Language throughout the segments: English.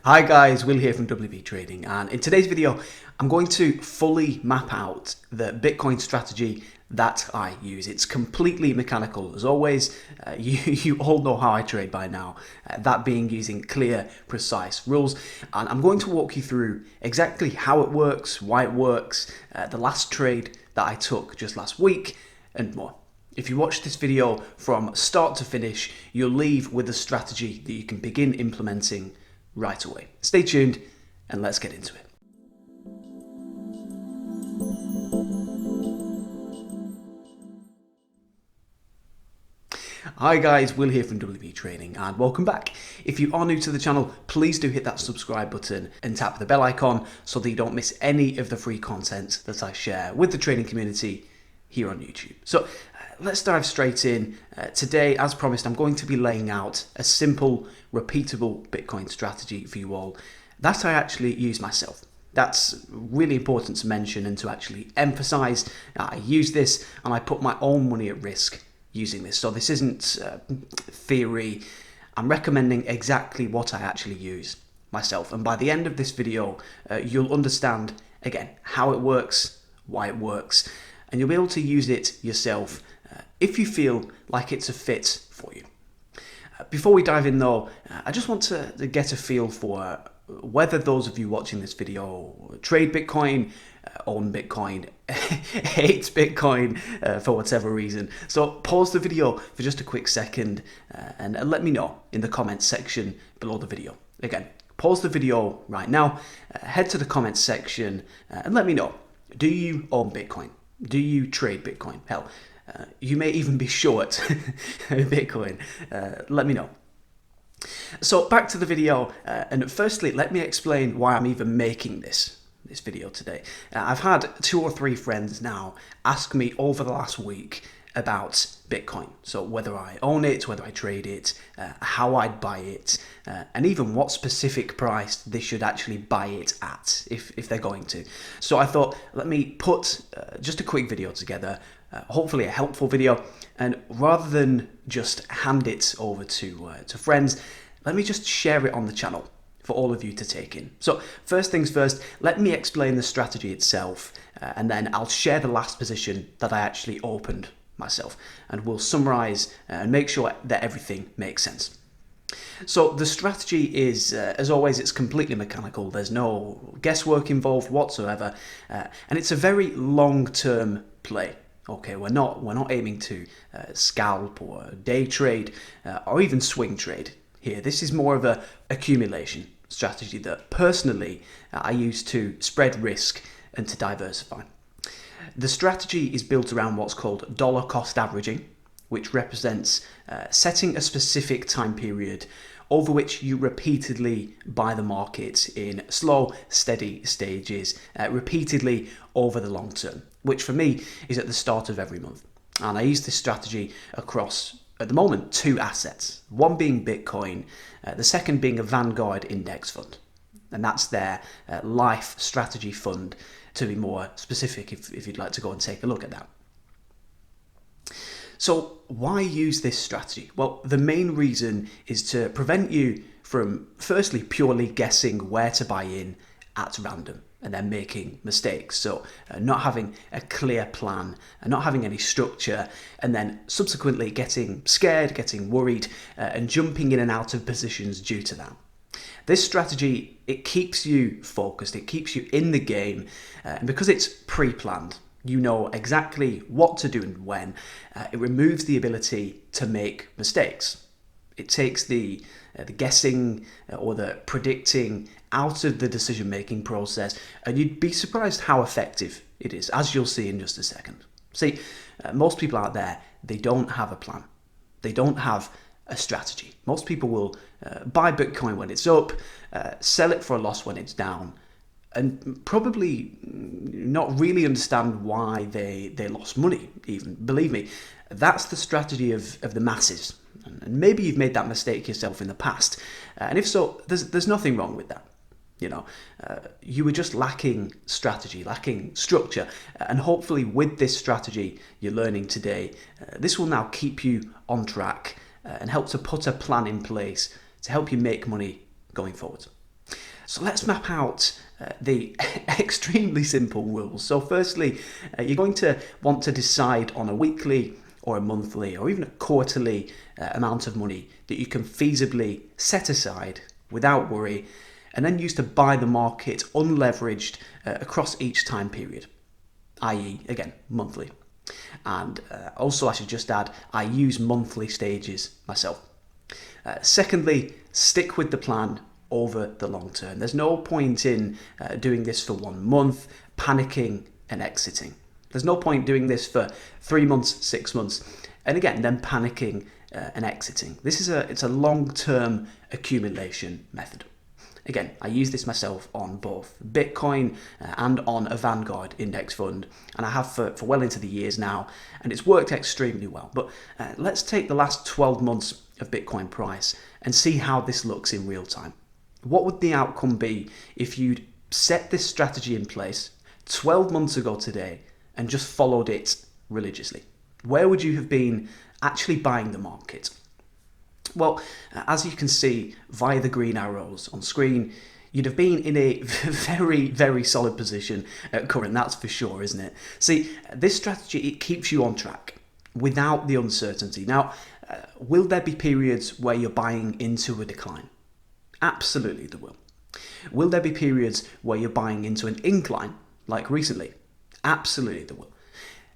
Hi guys, Will here from WB Trading, and in today's video I'm going to fully map out the Bitcoin strategy that I use. It's completely mechanical as always. You all know how I trade by now, that being using clear, precise rules, and I'm going to walk you through exactly how it works, why it works, the last trade that I took just last week, and more. If you watch this video from start to finish, you'll leave with a strategy that you can begin implementing right away. Stay tuned and let's get into it. Hi guys, Will here from WB Trading and welcome back. If you are new to the channel, please do hit that subscribe button and tap the bell icon so that you don't miss any of the free content that I share with the trading community here on YouTube. So let's dive straight in. Today, as promised, I'm going to be laying out a simple, repeatable Bitcoin strategy for you all that I actually use myself. That's really important to mention and to actually emphasize. I use this and I put my own money at risk using this. So this isn't theory. I'm recommending exactly what I actually use myself. And by the end of this video, you'll understand, again, how it works, why it works, and you'll be able to use it yourself if you feel like it's a fit for you. Before we dive in though, I just want to get a feel for whether those of you watching this video trade Bitcoin, own Bitcoin, hate Bitcoin for whatever reason. So pause the video for just a quick second and let me know in the comments section below the video. Again, pause the video right now, head to the comments section and let me know. Do you own Bitcoin? Do you trade Bitcoin? Hell, you may even be short Bitcoin. Let me know. So back to the video, and firstly, let me explain why I'm even making this video today. I've had 2 or 3 friends now ask me over the last week about Bitcoin. So whether I own it, whether I trade it, how I'd buy it, and even what specific price they should actually buy it at if they're going to. So I thought, let me put just a quick video together, hopefully a helpful video, and rather than just hand it over to friends, let me just share it on the channel for all of you to take in. So first things first, let me explain the strategy itself, and then I'll share the last position that I actually opened myself, and we'll summarize and make sure that everything makes sense. So the strategy is, as always, it's completely mechanical. There's no guesswork involved whatsoever, and it's a very long-term play. Okay, we're not aiming to scalp or day trade or even swing trade here. This is more of a accumulation strategy that personally I use to spread risk and to diversify. The strategy is built around what's called dollar cost averaging, which represents setting a specific time period over which you repeatedly buy the market in slow, steady stages, repeatedly over the long term, which for me is at the start of every month. And I use this strategy across, at the moment, 2 assets, one being Bitcoin, the second being a Vanguard index fund. And that's their life strategy fund, to be more specific if you'd like to go and take a look at that. So why use this strategy? Well, the main reason is to prevent you from firstly purely guessing where to buy in at random and then making mistakes. So not having a clear plan and not having any structure, and then subsequently getting scared, getting worried, and jumping in and out of positions due to that. This strategy, it keeps you focused, it keeps you in the game, and because it's pre-planned, you know exactly what to do and when. It removes the ability to make mistakes. It takes the guessing or the predicting out of the decision-making process, and you'd be surprised how effective it is, as you'll see in just a second. See, most people out there, they don't have a plan. They don't have a strategy. Most people will buy Bitcoin when it's up, sell it for a loss when it's down, and probably not really understand why they lost money even. Believe me, that's the strategy of the masses. And maybe you've made that mistake yourself in the past. And if so, there's nothing wrong with that. You know, you were just lacking strategy, lacking structure. And hopefully with this strategy you're learning today, this will now keep you on track and help to put a plan in place to help you make money going forward. So let's map out the extremely simple rules. So firstly, you're going to want to decide on a weekly or a monthly or even a quarterly amount of money that you can feasibly set aside without worry, and then use to buy the market unleveraged across each time period, i.e. again, monthly. And also I should just add, I use monthly stages myself. Secondly, stick with the plan over the long term. There's no point in doing this for 1 month, panicking and exiting. There's no point doing this for 3 months, 6 months, and again, then panicking and exiting. It's a long-term accumulation method. Again, I use this myself on both Bitcoin and on a Vanguard index fund, and I have for well into the years now, and it's worked extremely well. But let's take the last 12 months of Bitcoin price and see how this looks in real time. What would the outcome be if you'd set this strategy in place 12 months ago today and just followed it religiously? Where would you have been actually buying the market? Well, as you can see via the green arrows on screen, you'd have been in a very, very solid position at current, that's for sure, isn't it? See, this strategy, it keeps you on track without the uncertainty. Now, will there be periods where you're buying into a decline? Absolutely there will. Will there be periods where you're buying into an incline, like recently? Absolutely there will.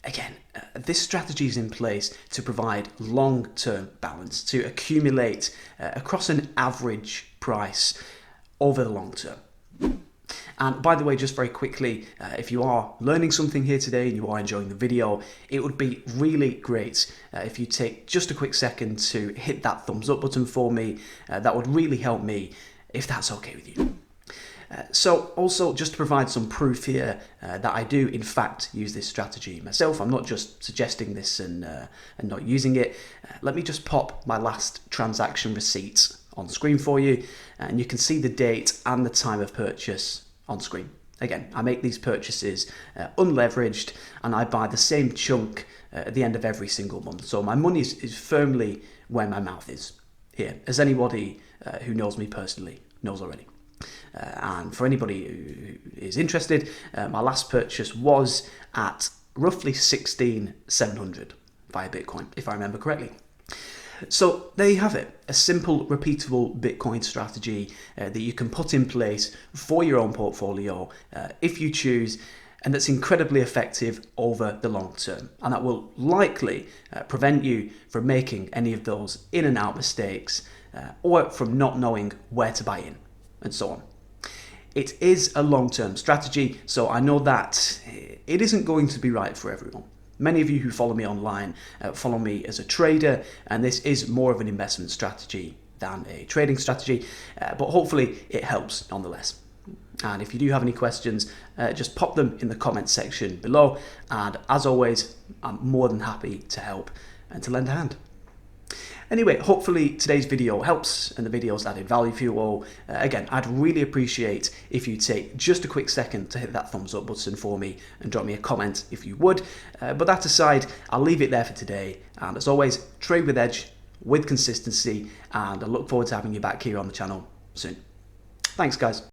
Again, this strategy is in place to provide long-term balance, to accumulate across an average price over the long term. And by the way, just very quickly, if you are learning something here today and you are enjoying the video, it would be really great if you take just a quick second to hit that thumbs up button for me. That would really help me, if that's okay with you. So also, just to provide some proof here that I do in fact use this strategy myself, I'm not just suggesting this and not using it. Let me just pop my last transaction receipt on screen for you, and you can see the date and the time of purchase on screen. Again, I make these purchases unleveraged, and I buy the same chunk at the end of every single month. So my money is firmly where my mouth is here, as anybody who knows me personally knows already. And for anybody who is interested, my last purchase was at roughly 16,700 via Bitcoin, if I remember correctly. So there you have it, a simple, repeatable Bitcoin strategy that you can put in place for your own portfolio if you choose, and that's incredibly effective over the long term. And that will likely prevent you from making any of those in and out mistakes or from not knowing where to buy in, and so on. It is a long-term strategy, so I know that it isn't going to be right for everyone. Many of you who follow me online follow me as a trader, and this is more of an investment strategy than a trading strategy, but hopefully it helps nonetheless. And if you do have any questions, just pop them in the comments section below, and as always, I'm more than happy to help and to lend a hand. Anyway, hopefully today's video helps and the video's added value for you all. Again, I'd really appreciate if you take just a quick second to hit that thumbs up button for me and drop me a comment if you would. But that aside, I'll leave it there for today. And as always, trade with edge, with consistency, and I look forward to having you back here on the channel soon. Thanks, guys.